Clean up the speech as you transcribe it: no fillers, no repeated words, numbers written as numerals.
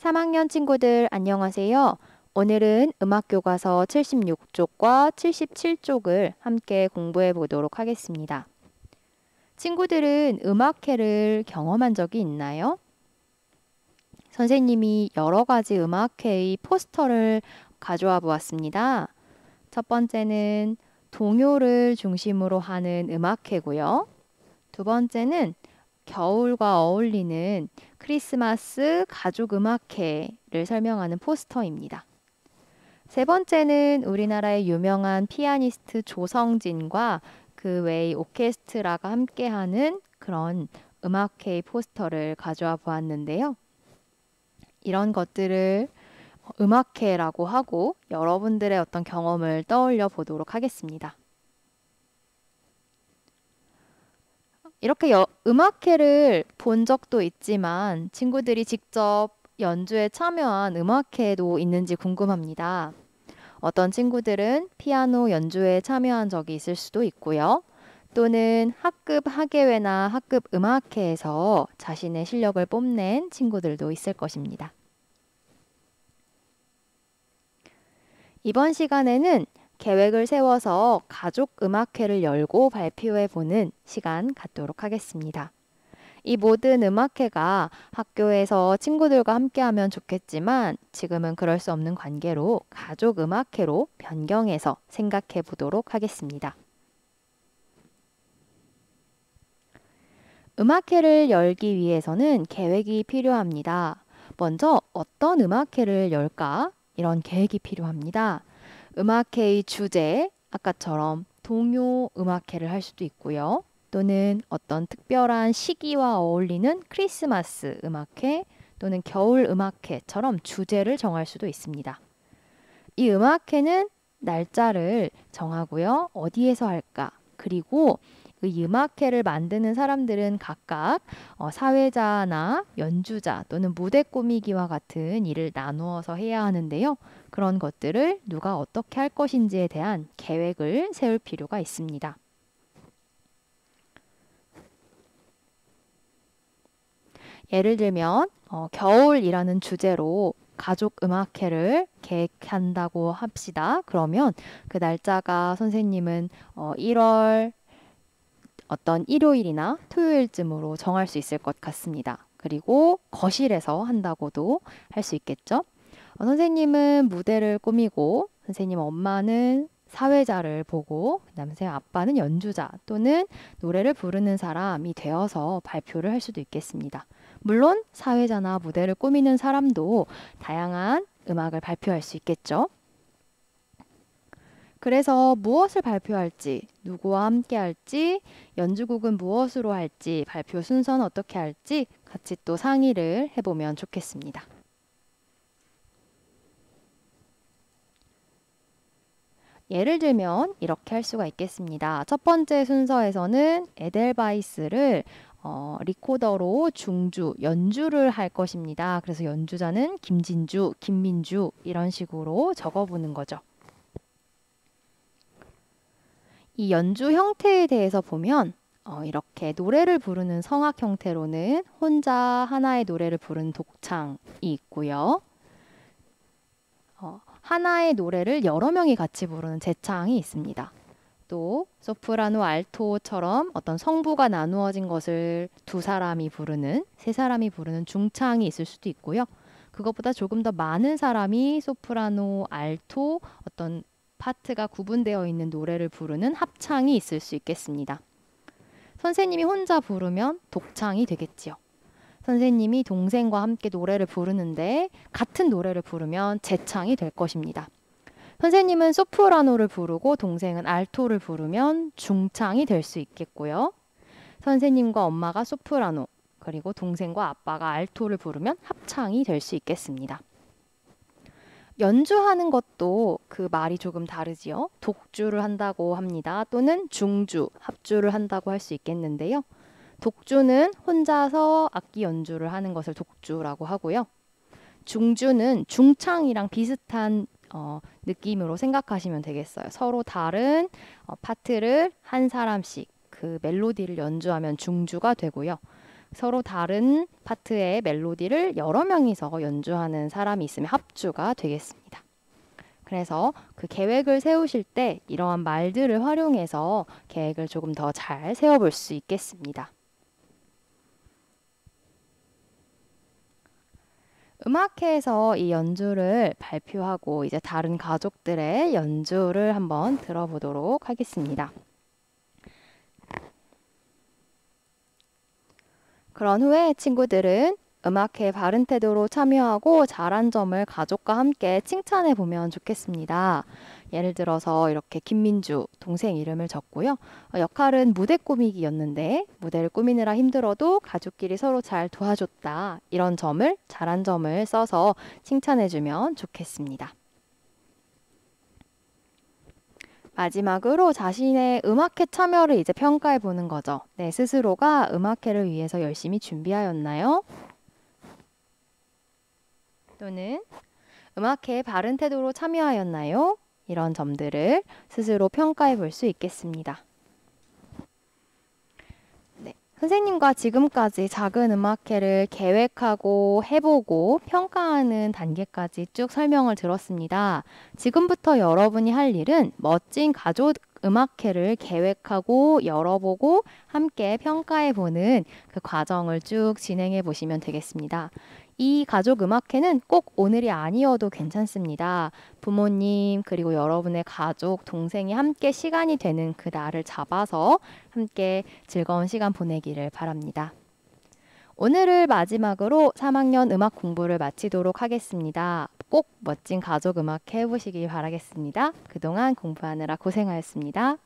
3학년 친구들 안녕하세요. 오늘은 음악교과서 76쪽과 77쪽을 함께 공부해 보도록 하겠습니다. 친구들은 음악회를 경험한 적이 있나요? 선생님이 여러 가지 음악회의 포스터를 가져와 보았습니다. 첫 번째는 동요를 중심으로 하는 음악회고요. 두 번째는 겨울과 어울리는 크리스마스 가족 음악회를 설명하는 포스터입니다. 세 번째는 우리나라의 유명한 피아니스트 조성진과 그 외의 오케스트라가 함께하는 그런 음악회의 포스터를 가져와 보았는데요. 이런 것들을 음악회라고 하고 여러분들의 어떤 경험을 떠올려 보도록 하겠습니다. 이렇게 음악회를 본 적도 있지만 친구들이 직접 연주에 참여한 음악회도 있는지 궁금합니다. 어떤 친구들은 피아노 연주에 참여한 적이 있을 수도 있고요. 또는 학급 학예회나 학급 음악회에서 자신의 실력을 뽐낸 친구들도 있을 것입니다. 이번 시간에는 계획을 세워서 가족 음악회를 열고 발표해 보는 시간 갖도록 하겠습니다. 이 모든 음악회가 학교에서 친구들과 함께하면 좋겠지만 지금은 그럴 수 없는 관계로 가족 음악회로 변경해서 생각해 보도록 하겠습니다. 음악회를 열기 위해서는 계획이 필요합니다. 먼저 어떤 음악회를 열까? 이런 계획이 필요합니다. 음악회의 주제, 아까처럼 동요 음악회를 할 수도 있고요. 또는 어떤 특별한 시기와 어울리는 크리스마스 음악회 또는 겨울 음악회처럼 주제를 정할 수도 있습니다. 이 음악회는 날짜를 정하고요. 어디에서 할까? 그리고 이 음악회를 만드는 사람들은 각각 사회자나 연주자 또는 무대 꾸미기와 같은 일을 나누어서 해야 하는데요. 그런 것들을 누가 어떻게 할 것인지에 대한 계획을 세울 필요가 있습니다. 예를 들면 겨울이라는 주제로 가족 음악회를 계획한다고 합시다. 그러면 그 날짜가 선생님은 1월 어떤 일요일이나 토요일쯤으로 정할 수 있을 것 같습니다. 그리고 거실에서 한다고도 할 수 있겠죠. 선생님은 무대를 꾸미고 선생님 엄마는 사회자를 보고 그다음에 선생님 아빠는 연주자 또는 노래를 부르는 사람이 되어서 발표를 할 수도 있겠습니다. 물론 사회자나 무대를 꾸미는 사람도 다양한 음악을 발표할 수 있겠죠. 그래서 무엇을 발표할지, 누구와 함께 할지, 연주곡은 무엇으로 할지, 발표 순서는 어떻게 할지 같이 또 상의를 해보면 좋겠습니다. 예를 들면 이렇게 할 수가 있겠습니다. 첫 번째 순서에서는 에델바이스를 리코더로 중주, 연주를 할 것입니다. 그래서 연주자는 김진주, 김민주 이런 식으로 적어보는 거죠. 이 연주 형태에 대해서 보면 이렇게 노래를 부르는 성악 형태로는 혼자 하나의 노래를 부르는 독창이 있고요. 하나의 노래를 여러 명이 같이 부르는 재창이 있습니다. 또 소프라노, 알토처럼 어떤 성부가 나누어진 것을 두 사람이 부르는, 세 사람이 부르는 중창이 있을 수도 있고요. 그것보다 조금 더 많은 사람이 소프라노, 알토, 어떤 파트가 구분되어 있는 노래를 부르는 합창이 있을 수 있겠습니다. 선생님이 혼자 부르면 독창이 되겠지요. 선생님이 동생과 함께 노래를 부르는데 같은 노래를 부르면 재창이 될 것입니다. 선생님은 소프라노를 부르고 동생은 알토를 부르면 중창이 될 수 있겠고요. 선생님과 엄마가 소프라노 그리고 동생과 아빠가 알토를 부르면 합창이 될 수 있겠습니다. 연주하는 것도 그 말이 조금 다르지요. 독주를 한다고 합니다. 또는 중주, 합주를 한다고 할 수 있겠는데요. 독주는 혼자서 악기 연주를 하는 것을 독주라고 하고요. 중주는 중창이랑 비슷한 느낌으로 생각하시면 되겠어요. 서로 다른 파트를 한 사람씩 그 멜로디를 연주하면 중주가 되고요. 서로 다른 파트의 멜로디를 여러 명이서 연주하는 사람이 있으면 합주가 되겠습니다. 그래서 그 계획을 세우실 때 이러한 말들을 활용해서 계획을 조금 더 잘 세워볼 수 있겠습니다. 음악회에서 이 연주를 발표하고 이제 다른 가족들의 연주를 한번 들어보도록 하겠습니다. 그런 후에 친구들은 음악회 바른 태도로 참여하고 잘한 점을 가족과 함께 칭찬해 보면 좋겠습니다. 예를 들어서 이렇게 김민주 동생 이름을 적고요. 역할은 무대 꾸미기였는데 무대를 꾸미느라 힘들어도 가족끼리 서로 잘 도와줬다. 이런 점을 잘한 점을 써서 칭찬해 주면 좋겠습니다. 마지막으로 자신의 음악회 참여를 이제 평가해 보는 거죠. 내 스스로가 음악회를 위해서 열심히 준비하였나요? 또는 음악회에 바른 태도로 참여하였나요? 이런 점들을 스스로 평가해 볼 수 있겠습니다. 네, 선생님과 지금까지 작은 음악회를 계획하고 해보고 평가하는 단계까지 쭉 설명을 들었습니다. 지금부터 여러분이 할 일은 멋진 가족 음악회를 계획하고 열어보고 함께 평가해보는 그 과정을 쭉 진행해 보시면 되겠습니다. 이 가족 음악회는 꼭 오늘이 아니어도 괜찮습니다. 부모님 그리고 여러분의 가족, 동생이 함께 시간이 되는 그 날을 잡아서 함께 즐거운 시간 보내기를 바랍니다. 오늘을 마지막으로 3학년 음악 공부를 마치도록 하겠습니다. 꼭 멋진 가족 음악회 해보시길 바라겠습니다. 그동안 공부하느라 고생하셨습니다.